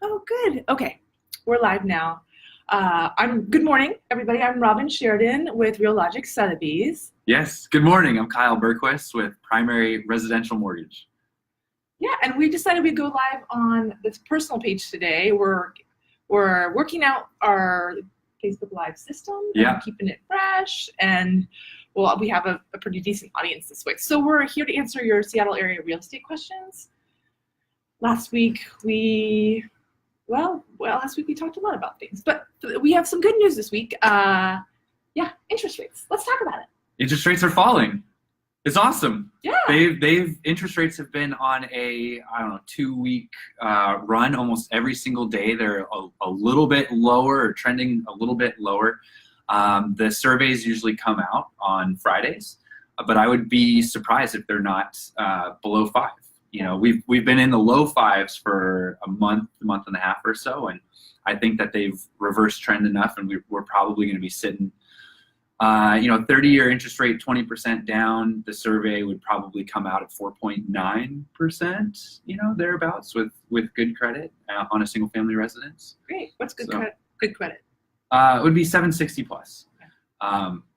Oh, good. Okay, we're live now. Good morning, everybody. I'm Robin Sheridan with Real Logic Sotheby's. Yes. Good morning. I'm Kyle Berquist with Primary Residential Mortgage. Yeah, and we decided we'd go live on this personal page today. We're working out our Facebook Live system and keeping it fresh, and we have a pretty decent audience this week. So we're here to answer your Seattle area real estate questions. Last week we talked a lot about things, but we have some good news this week. Interest rates. Let's talk about it. Interest rates are falling. It's awesome. Yeah. Interest rates have been on a 2-week run almost every single day. They're a little bit lower or trending a little bit lower. The surveys usually come out on Fridays, but I would be surprised if they're not below 5. You know, we've been in the low 5s for a month and a half or so, and I think that they've reversed trend enough, and we're probably going to be sitting, 30-year interest rate 20% down. The survey would probably come out at 4.9%, thereabouts with good credit on a single-family residence. Great. What's good credit? Good credit. It would be 760 plus, okay.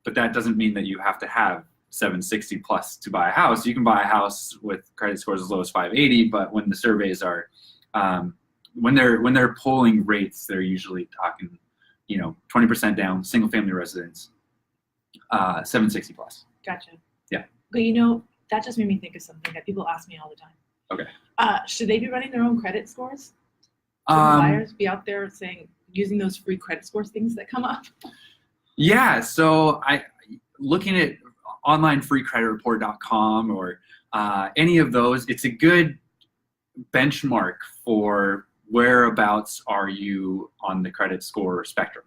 But that doesn't mean that you have to have 760 plus to buy a house. You can buy a house with credit scores as low as 580, but when the surveys are when they're polling rates, they're usually talking 20% down, single family residence, 760 plus. Gotcha. Yeah. But that just made me think of something that people ask me all the time. Okay. Should they be running their own credit scores? Should buyers be out there using those free credit scores things that come up? Yeah. So looking at onlinefreecreditreport.com or any of those, it's a good benchmark for whereabouts are you on the credit score spectrum.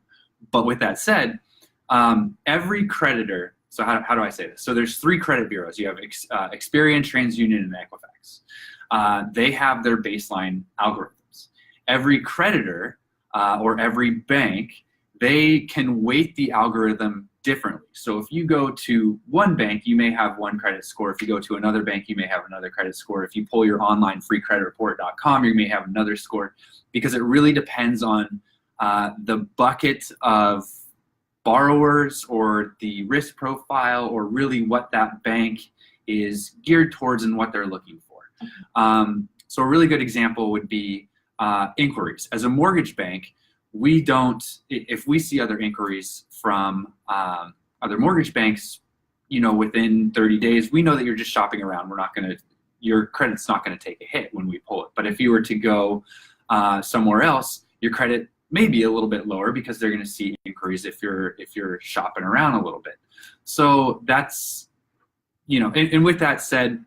But with that said, every creditor, so how do I say this? So there's 3 credit bureaus. You have Experian, TransUnion, and Equifax. They have their baseline algorithms. Every creditor or every bank, they can weight the algorithm differently. So if you go to one bank, you may have one credit score. If you go to another bank, you may have another credit score. If you pull your online freecreditreport.com, you may have another score, because it really depends on the bucket of borrowers or the risk profile, or really what that bank is geared towards and what they're looking for. So a really good example would be inquiries. As a mortgage bank, we don't, if we see other inquiries from other mortgage banks, within 30 days, we know that you're just shopping around. Your credit's not going to take a hit when we pull it. But if you were to go somewhere else, your credit may be a little bit lower, because they're going to see inquiries if you're shopping around a little bit. So that's, and with that said,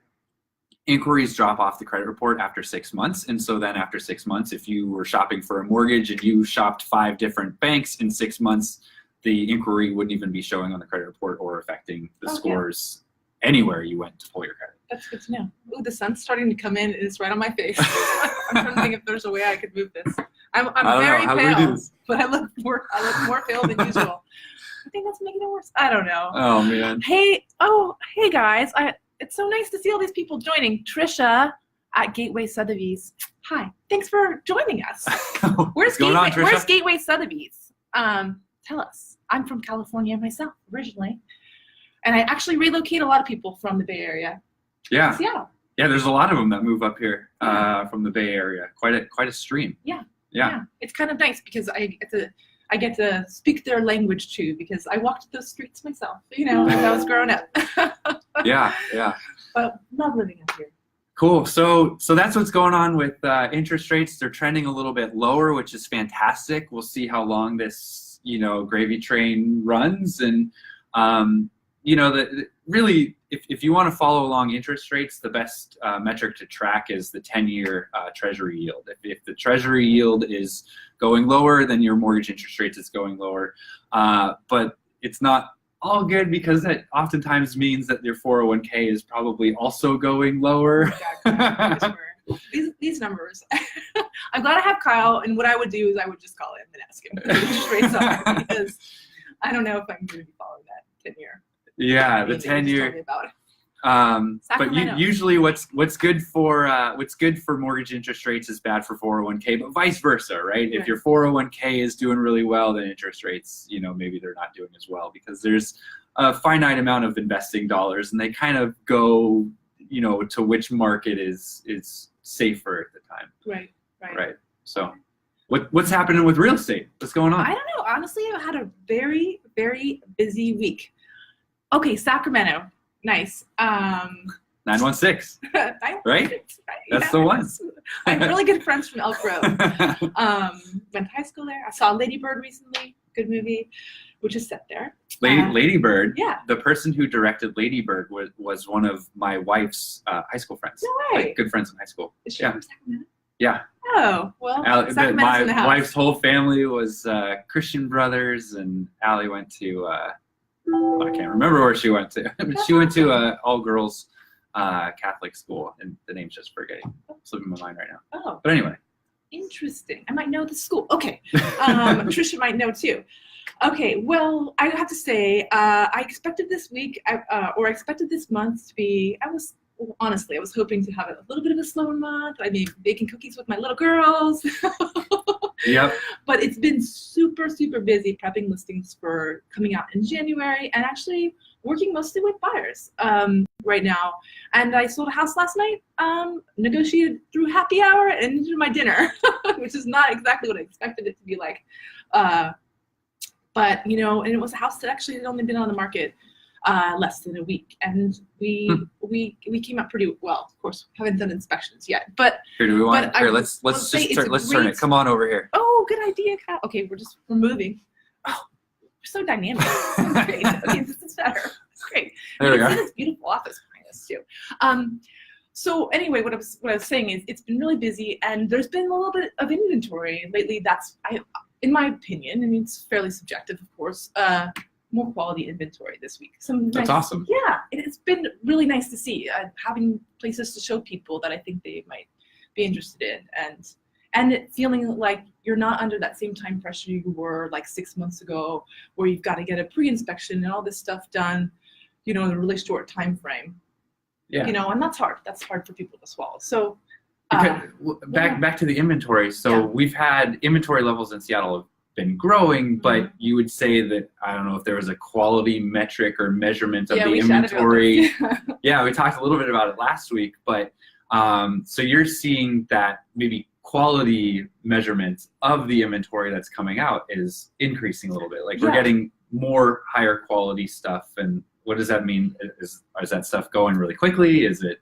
inquiries drop off the credit report after 6 months. And so then after 6 months, if you were shopping for a mortgage and you shopped 5 different banks in 6 months, the inquiry wouldn't even be showing on the credit report or affecting the scores anywhere you went to pull your credit. That's good to know. Ooh, the sun's starting to come in, and it's right on my face. I'm trying to think if there's a way I could move this. I'm very pale, but I look more pale than usual. I think that's making it worse. I don't know. Oh man. Hey guys. It's so nice to see all these people joining. Trisha at Gateway Sotheby's. Hi. Thanks for joining us. Where's Gateway Sotheby's? Tell us. I'm from California myself originally, and I actually relocate a lot of people from the Bay Area. Yeah. Seattle. Yeah, there's a lot of them that move up here from the Bay Area. Quite a stream. Yeah. Yeah. It's kind of nice, because I get to speak their language too, because I walked those streets myself, as I was growing up. Yeah. But love living up here. Cool. So that's what's going on with interest rates. They're trending a little bit lower, which is fantastic. We'll see how long this, gravy train runs. And, really, if you want to follow along interest rates, the best metric to track is the 10-year Treasury yield. If the Treasury yield is going lower, then your mortgage interest rates is going lower. But it's not all good, because that oftentimes means that your 401k is probably also going lower. Exactly. These numbers. I'm glad I have Kyle, and what I would do is I would just call him and ask him what the interest rates are, because I don't know if I'm going to be following that 10-year. Yeah, the 10-year. But usually what's good for mortgage interest rates is bad for 401k, but vice versa, right? If your 401k is doing really well, then interest rates, maybe they're not doing as well, because there's a finite amount of investing dollars, and they kind of go, to which market is safer at the time. Right. So what's happening with real estate? What's going on? I don't know. Honestly, I had a very, very busy week. Okay, Sacramento. Nice. 916. Right? That's the one. I have really good friends from Elk Grove. Went to high school there. I saw Lady Bird recently. Good movie, which is set there. Lady Bird. Yeah. The person who directed Lady Bird was one of my wife's high school friends. No way. Like, good friends in high school. Is she from Sacramento? Yeah. Oh, well, my in the house. wife's whole family was Christian brothers, and Allie went to, I can't remember where she went to. She went to all-girls Catholic school, and the name's just forgetting. It's slipping my mind right now. Oh. But anyway. Interesting. I might know the school. Okay. Trisha might know too. Okay, well, I have to say, I expected this week, or I expected this month to be, I was hoping to have a little bit of a slower month. I mean, baking cookies with my little girls. Yep. But it's been super, super busy prepping listings for coming out in January, and actually working mostly with buyers right now. And I sold a house last night, negotiated through happy hour and into my dinner, which is not exactly what I expected it to be like. But, and it was a house that actually had only been on the market less than a week, and we came out pretty well. Of course, haven't done inspections yet, but here, do we want here? Let's turn it. Come on over here. Oh, good idea, Kyle. Okay, we're moving. Oh, we're so dynamic. So great. Okay, this is better. It's great. There we go. This beautiful office behind us too. So anyway, what I was saying is, it's been really busy, and there's been a little bit of inventory lately. In my opinion, I mean, it's fairly subjective, of course. More quality inventory this week. That's awesome. Yeah, it's been really nice to see, having places to show people that I think they might be interested in, and it feeling like you're not under that same time pressure you were like 6 months ago, where you've got to get a pre-inspection and all this stuff done, in a really short time frame. Yeah. And that's hard. That's hard for people to swallow. So back to the inventory. So we've had inventory levels in Seattle have been growing, but you would say that, I don't know if there was a quality metric or measurement of the inventory. Yeah, we talked a little bit about it last week, but so you're seeing that maybe quality measurement of the inventory that's coming out is increasing a little bit. Like, we're getting more higher quality stuff. And what does that mean? Is that stuff going really quickly? Is it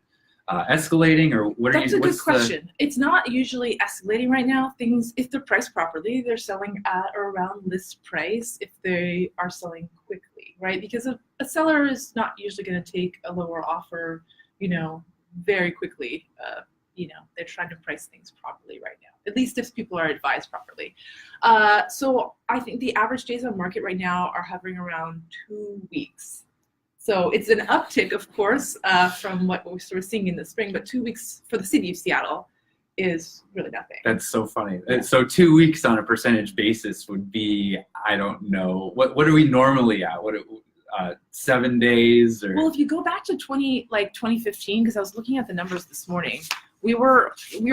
escalating, or what are you? That's a good question. It's not usually escalating right now. Things, if they're priced properly, they're selling at or around list price if they are selling quickly, right? Because a seller is not usually going to take a lower offer, very quickly. They're trying to price things properly right now, at least if people are advised properly. So I think the average days on market right now are hovering around 2 weeks. So it's an uptick, of course, from what we're sort of seeing in the spring, but 2 weeks for the city of Seattle is really nothing. That's so funny. Yeah. So 2 weeks on a percentage basis would be, I don't know, what are we normally at? 7 days? Or? Well, if you go back to 2015, because I was looking at the numbers this morning, we were in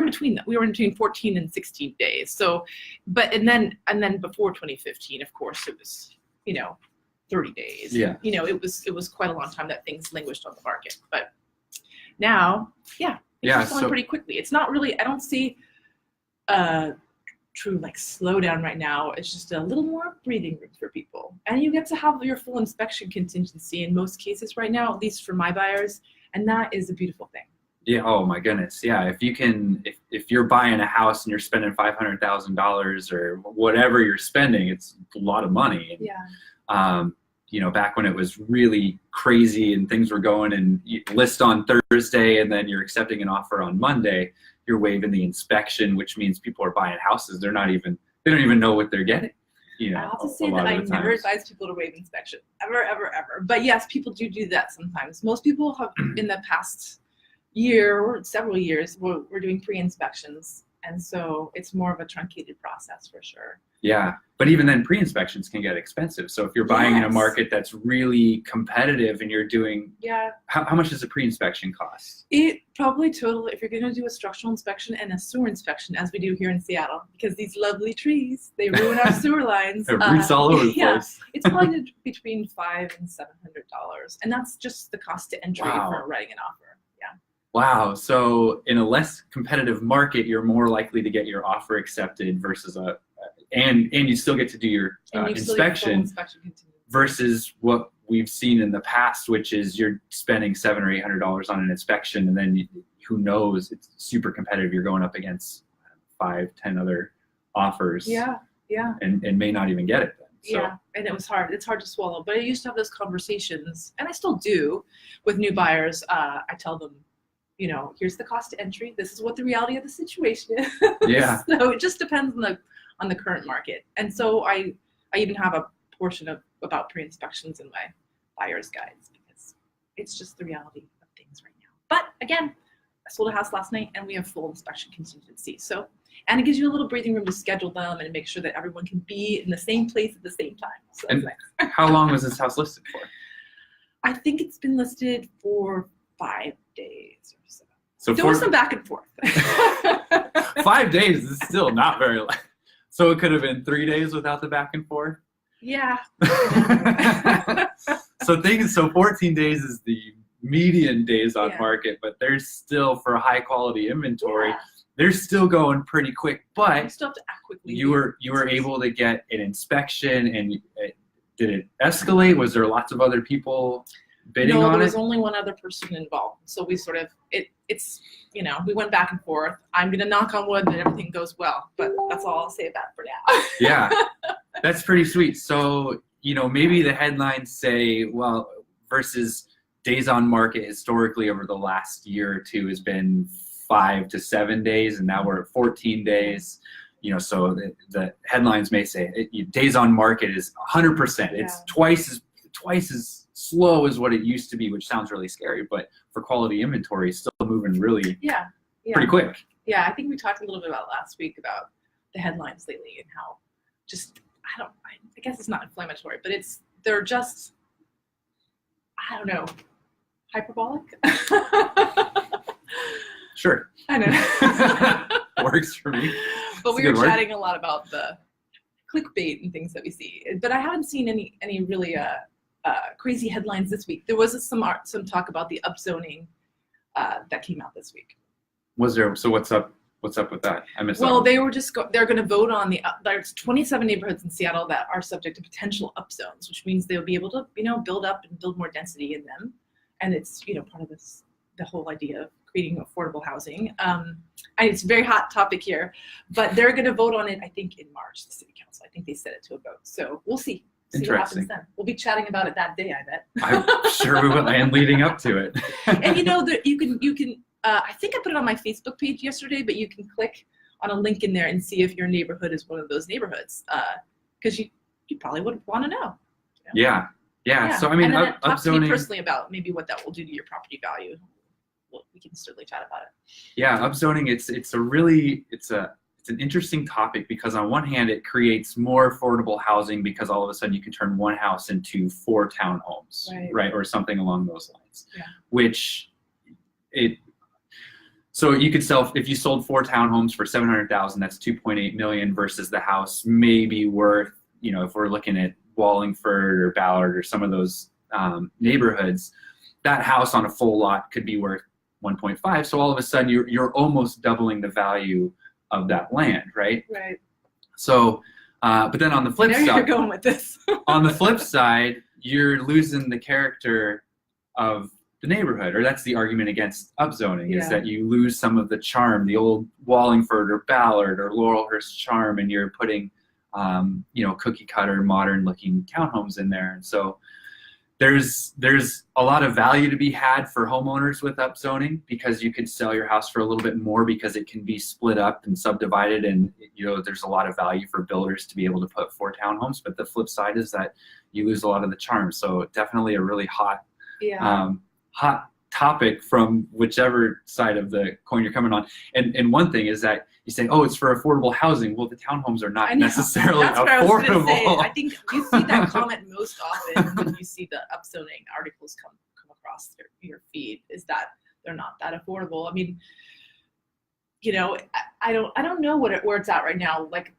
between them. We were in between 14 and 16 days. So, and then before 2015, of course, it was 30 days. Yeah. It was quite a long time that things languished on the market. But now, it's going pretty quickly. It's not really, I don't see a true slowdown right now. It's just a little more breathing room for people. And you get to have your full inspection contingency in most cases right now, at least for my buyers. And that is a beautiful thing. Yeah. Oh my goodness. Yeah. If you're buying a house and you're spending $500,000 or whatever you're spending, it's a lot of money. And, back when it was really crazy and things were going, and you list on Thursday and then you're accepting an offer on Monday, you're waiving the inspection, which means people are buying houses. They don't even know what they're getting. I have to say that I never advise people to waive inspection, ever, ever, ever. But yes, people do that sometimes. Most people have in the past year or several years, we're doing pre-inspections And so it's more of a truncated process for sure. Yeah, but even then pre-inspections can get expensive. So if you're buying in a market that's really competitive and you're doing, how much does a pre-inspection cost? It probably total, if you're going to do a structural inspection and a sewer inspection, as we do here in Seattle, because these lovely trees, they ruin our sewer lines. Roots all over the place. It's probably between $500 and $700, and that's just the cost to entry for writing an offer. Yeah. Wow. So in a less competitive market, you're more likely to get your offer accepted versus and you still get to do your inspection versus what we've seen in the past, which is you're spending $700 or $800 on an inspection, and then who knows, it's super competitive. You're going up against 5, 10 other offers. Yeah. And may not even get it then. So. Yeah, and it was hard. It's hard to swallow. But I used to have those conversations, and I still do, with new buyers. I tell them, here's the cost to entry. This is what the reality of the situation is. Yeah. So it just depends on the current market. And so I even have a portion about pre-inspections in my buyer's guides, because it's just the reality of things right now. But again, I sold a house last night and we have full inspection contingency. So, and it gives you a little breathing room to schedule them and make sure that everyone can be in the same place at the same time. So and how long was this house listed for? I think it's been listed for 5 days or so. So there was some back and forth. 5 days is still not very long. So it could have been 3 days without the back and forth? Yeah. So 14 days is the median days on market, but there's still, for high quality inventory, they're still going pretty quick. But you still have to act quickly. You were able to get an inspection, and did it escalate? Was there lots of other people bidding on it? No, there was only one other person involved. So we sort of, it's we went back and forth. I'm going to knock on wood that everything goes well, but that's all I'll say about it for now. Yeah, that's pretty sweet. So, maybe the headlines say, well, versus days on market historically over the last year or two has been 5 to 7 days, and now we're at 14 days. So the headlines may say days on market is 100%. It's twice as slow as what it used to be, which sounds really scary, but for quality inventory, it's still moving really pretty quick. Yeah, I think we talked a little bit about last week about the headlines lately and how I guess it's not inflammatory, but they're just, I don't know, hyperbolic. Sure. I know. Works for me. But we were chatting a lot about the clickbait and things that we see, but I haven't seen any really crazy headlines this week. There was some talk about the upzoning that came out this week. Was there? So what's up? What's up with that? I missed that. Well, they were they're going to vote on there's 27 neighborhoods in Seattle that are subject to potential upzones, which means they'll be able to build up and build more density in them, and it's part of the whole idea of creating affordable housing. And it's a very hot topic here, but they're going to vote on it, I think, in March. The city council, I think they set it to a vote. So we'll see. See what happens then. We'll be chatting about it that day, I bet. I'm sure we will, and leading up to it. And you can. I think I put it on my Facebook page yesterday, but you can click on a link in there and see if your neighborhood is one of those neighborhoods, because you probably would want to know. Yeah. So I mean, talk to me personally about maybe what that will do to your property value. Well, we can certainly chat about it. Yeah, upzoning. It's an interesting topic, because on one hand it creates more affordable housing, because all of a sudden you can turn one house into 4 townhomes, right? Or something along those lines. Yeah. So you could sell, if you sold 4 townhomes for $700,000, that's $2.8 million, versus the house maybe worth, if we're looking at Wallingford or Ballard or some of those neighborhoods, that house on a full lot could be worth 1.5. So all of a sudden you're almost doubling the value of that land, right? Right. So, but then on the flip side, you're going with this. On the flip side, you're losing the character of the neighborhood, or that's the argument against upzoning, is that you lose some of the charm, the old Wallingford or Ballard or Laurelhurst charm, and you're putting, cookie cutter, modern looking townhomes in there. And so there's a lot of value to be had for homeowners with upzoning, because you could sell your house for a little bit more, because it can be split up and subdivided, and there's a lot of value for builders to be able to put 4 townhomes. But the flip side is that you lose a lot of the charm. So definitely a really hot topic from whichever side of the coin you're coming on. And one thing is that you say, oh, it's for affordable housing. Well, the townhomes are not necessarily That's what affordable. I was gonna say. I think you see that comment most often when you see the upzoning articles come across your feed, is that they're not that affordable. I mean, you know, I don't know where it's at right now. Like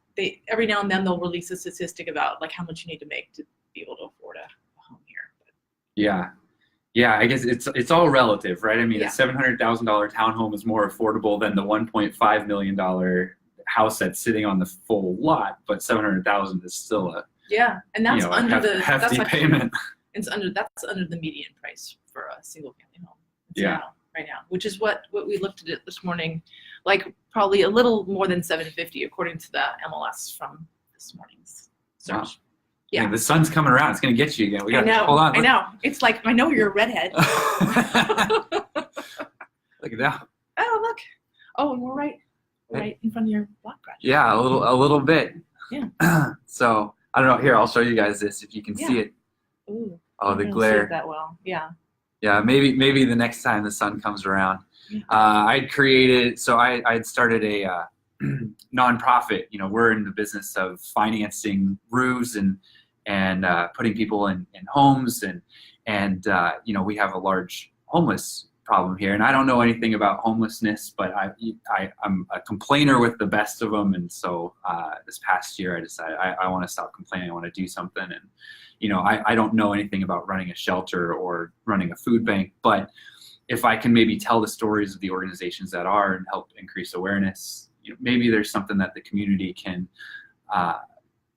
every now and then they'll release a statistic about like how much you need to make to be able to afford a home here. But, Yeah, I guess it's all relative, right? I mean, Yeah. a $700,000 townhome is more affordable than the $1.5 million house that's sitting on the full lot, but $700,000 is still a and that's under the hefty payment. That's under the median price for a single family home. Right now, which is what we looked at it this morning, like probably a little more than $750 according to the MLS from this morn's search. Wow. Yeah, the sun's coming around. It's gonna get you again. We gotta hold on. I know. It's like, I know you're a redhead. Look at that. Oh, look. Oh, and we're right in front of your block project. Yeah, a little bit. Yeah. So I don't know. Here, I'll show you guys this if you can see it. Ooh. Oh, the I don't glare. see it that well. Yeah. Yeah, maybe the next time the sun comes around. Yeah. I'd started a nonprofit. You know, we're in the business of financing roofs and putting people in homes and you know, we have a large homeless problem here, and I don't know anything about homelessness, but I'm a complainer with the best of them, and so this past year I decided I want to stop complaining. I want to do something, and you know, I don't know anything about running a shelter or running a food bank, but if I can maybe tell the stories of the organizations that are and help increase awareness, you know, maybe there's something that the community can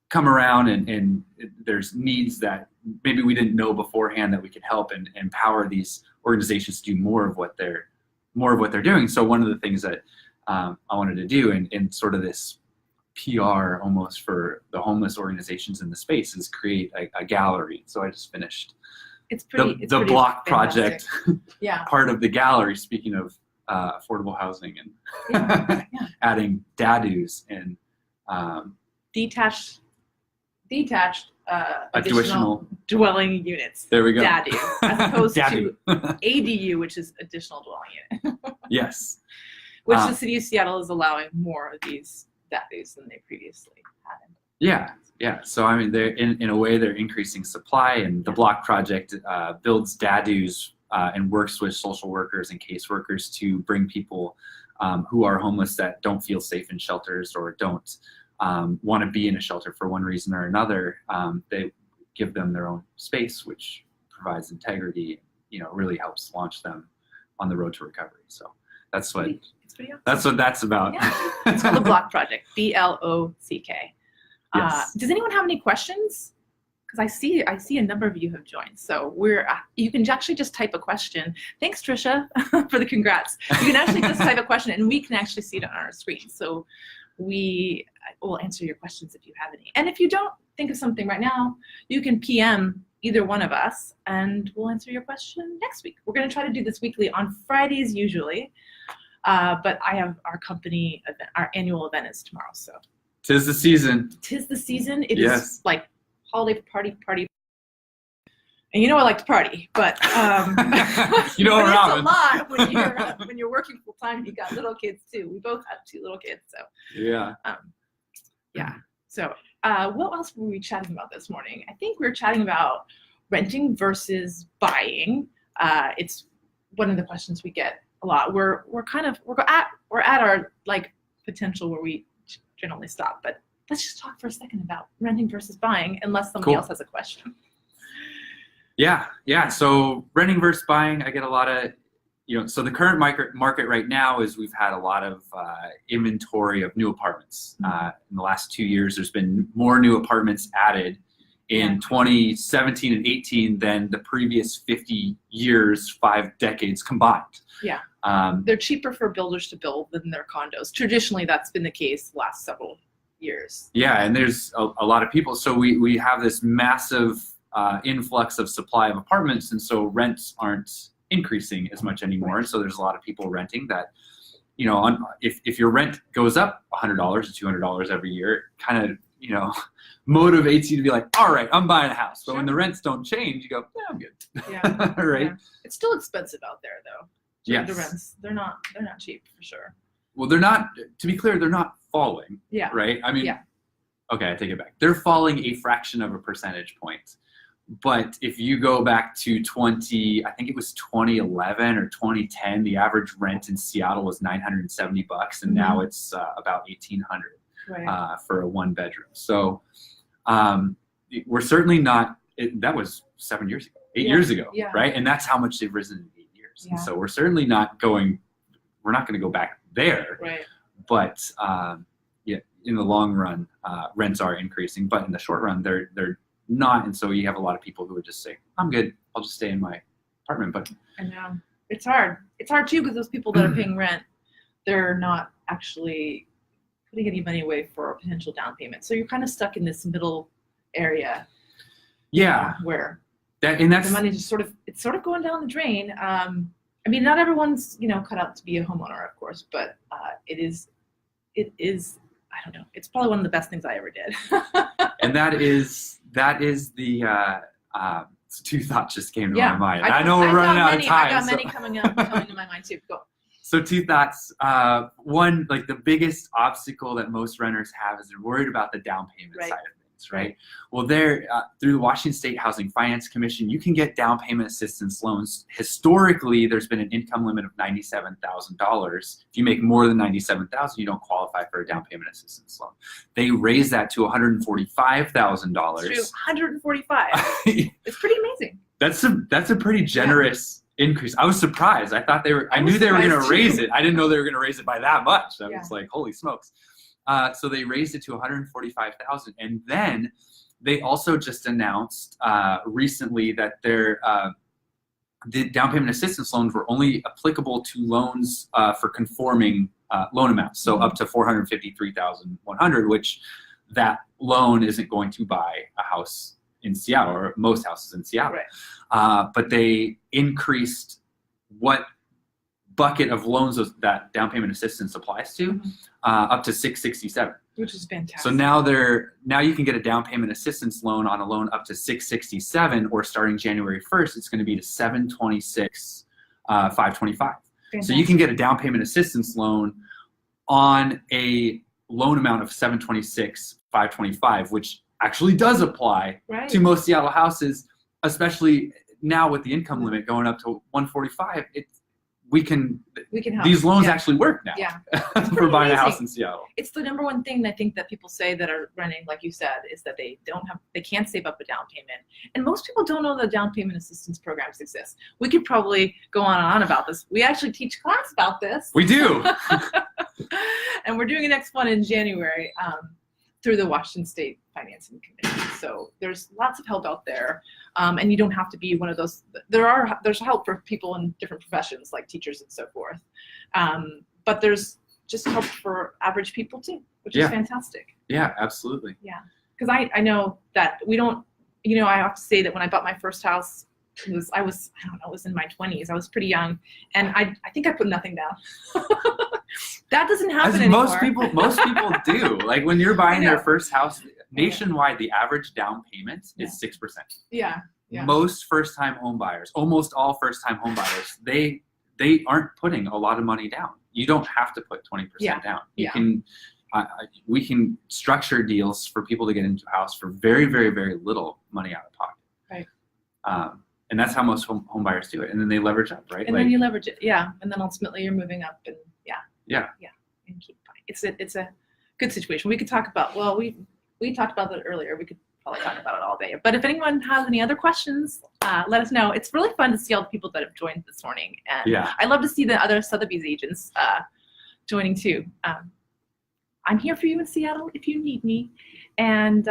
come around and there's needs that maybe we didn't know beforehand that we could help and empower these organizations to do more of what they're doing. So one of the things that I wanted to do in sort of this PR almost for the homeless organizations in the space is create a gallery. So I just finished the block project part of the gallery, speaking of affordable housing and adding dadus and detached additional dwelling units. There we go. Dadu, as opposed to ADU, which is additional dwelling unit. Yes. Which the city of Seattle is allowing more of these dadus than they previously had. Yeah. So I mean, they're in a way they're increasing supply, and the block project builds dadus and works with social workers and caseworkers to bring people who are homeless that don't feel safe in shelters or don't want to be in a shelter for one reason or another. They give them their own space, which provides integrity. You know, really helps launch them on the road to recovery. So that's what that's about. Yeah. It's called the Block Project. BLOCK. Yes. Does anyone have any questions? Because I see a number of you have joined. So you can actually just type a question. Thanks, Trisha, for the congrats. You can actually just type a question, and we can actually see it on our screen. So we will answer your questions if you have any. And if you don't think of something right now, you can PM either one of us, and we'll answer your question next week. We're going to try to do this weekly on Fridays usually, but I have our company event, our annual event is tomorrow. So 'tis the season. It is like holiday party. And you know I like to party, but you know, but Robin. It's a lot when you're working full time. You got little kids too. We both have 2 little kids, so So what else were we chatting about this morning? I think we were chatting about renting versus buying. It's one of the questions we get a lot. We're at our like potential where we generally stop, but let's just talk for a second about renting versus buying, unless somebody else has a question. Yeah. So renting versus buying, I get a lot of, you know, so the current market right now is we've had a lot of inventory of new apartments. In the last 2 years, there's been more new apartments added in 2017 and 18 than the previous 50 years, 5 decades combined. Yeah. They're cheaper for builders to build than their condos. Traditionally, that's been the case the last several years. Yeah, and there's a lot of people. So we have this massive influx of supply of apartments, and so rents aren't increasing as much anymore. And so there's a lot of people renting that, you know, if your rent goes up $100 to $200 every year, it kind of motivates you to be like, all right, I'm buying a house. But Sure. when the rents don't change, you go, yeah, I'm good. Yeah. Right? Yeah. It's still expensive out there, though. Yes. The rents, they're not cheap for sure. Well, they're not, to be clear, they're not falling. Yeah. Right? I mean, Yeah. Okay, I take it back. They're falling a fraction of a percentage point. But if you go back to I think it was 2011 or 2010, the average rent in Seattle was $970, and now it's about $1,800 Right. for a 1-bedroom. So we're certainly not. That was 7 years ago, 8 years ago, Yeah. right? And that's how much they've risen in 8 years. Yeah. And so we're certainly not going. We're not going to go back there. Right. But in the long run, rents are increasing. But in the short run, they're not. And so you have a lot of people who would just say, I'm good, I'll just stay in my apartment. But I know. It's hard. It's hard too, because those people that are paying rent, they're not actually putting any money away for a potential down payment. So you're kind of stuck in this middle area. Yeah. Where that's the money just it's sort of going down the drain. I mean, not everyone's, cut out to be a homeowner, of course, but it is, I don't know. It's probably one of the best things I ever did. And that is the two thoughts just came to my mind. I know we're running out of time. I got many coming to my mind too. Go. So 2 thoughts. One, like the biggest obstacle that most renters have is they're worried about the down payment side of things, right? Well, through the Washington State Housing Finance Commission, you can get down payment assistance loans. Historically, there's been an income limit of $97,000. If you make more than $97,000, you don't qualify for a down payment assistance loan. They raised that to $145,000. It's true, $145. It's pretty amazing. That's a pretty generous increase. I was surprised. I thought I knew they were going to raise it. I didn't know they were going to raise it by that much. I was like, holy smokes. So they raised it to $145,000, and then they also just announced recently that the down payment assistance loans were only applicable to loans for conforming loan amounts, so up to $453,100, which that loan isn't going to buy a house in Seattle, or most houses in Seattle. Right. But they increased what bucket of loans that down payment assistance applies to up to $667, which is fantastic. So now you can get a down payment assistance loan on a loan up to $667, or starting January 1st, it's going to be to $726, $525. So you can get a down payment assistance loan on a loan amount of $726, $525, which actually does apply to most Seattle houses, especially now with the income limit going up to $145. We can help. These loans actually work now for buying a house in Seattle. It's the number one thing I think that people say that are renting, like you said, is that they can't save up a down payment. And most people don't know that down payment assistance programs exist. We could probably go on and on about this. We actually teach class about this. We do. And we're doing a next one in January through the Washington State Financing Commission. So there's lots of help out there. And you don't have to be one of those. There's help for people in different professions, like teachers and so forth. But there's just help for average people too, which is fantastic. Yeah, absolutely. Yeah, because I know that we don't. I have to say that when I bought my first house, I was in my 20s. I was pretty young, and I think I put nothing down. That doesn't happen anymore. Most people do. Like when you're buying their first house. Nationwide, the average down payment is 6%. Yeah. Most first-time home buyers, almost all first-time home buyers, they aren't putting a lot of money down. You don't have to put 20% down. You can, we can structure deals for people to get into a house for very, very, very little money out of pocket. Right. And that's how most home buyers do it. And then they leverage up, right? And then you leverage it, and then ultimately you're moving up, and and keep buying. It's a good situation. We could talk about. Well, we talked about that earlier. We could probably talk about it all day. But if anyone has any other questions, let us know. It's really fun to see all the people that have joined this morning. And I love to see the other Sotheby's agents joining too. I'm here for you in Seattle if you need me. And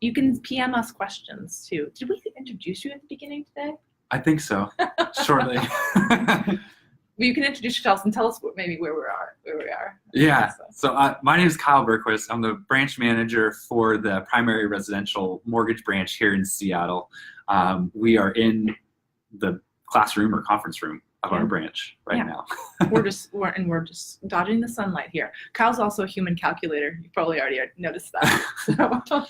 you can PM us questions too. Did we introduce you at the beginning today? I think so. Shortly. Well, you can introduce yourselves and tell us maybe where we are. Yeah. So my name is Kyle Berquist. I'm the branch manager for the primary residential mortgage branch here in Seattle. We are in the classroom or conference room of our branch right now. we're just dodging the sunlight here. Kyle's also a human calculator. You probably already noticed that. So.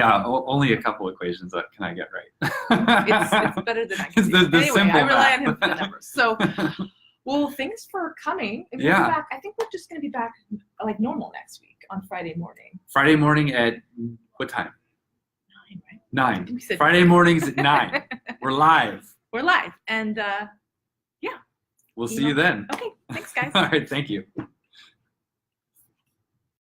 Only a couple equations that can I get right. It's better than I can do. The Anyway, simple I rely on math. him for the numbers. So, well, thanks for coming. And we'll be back. I think we're just going to be back like normal next week on Friday morning. Friday morning at what time? 9, right? 9. We said Friday mornings at 9. We're live. We're live. And We'll see you then. Okay. Thanks, guys. All right. Thank you.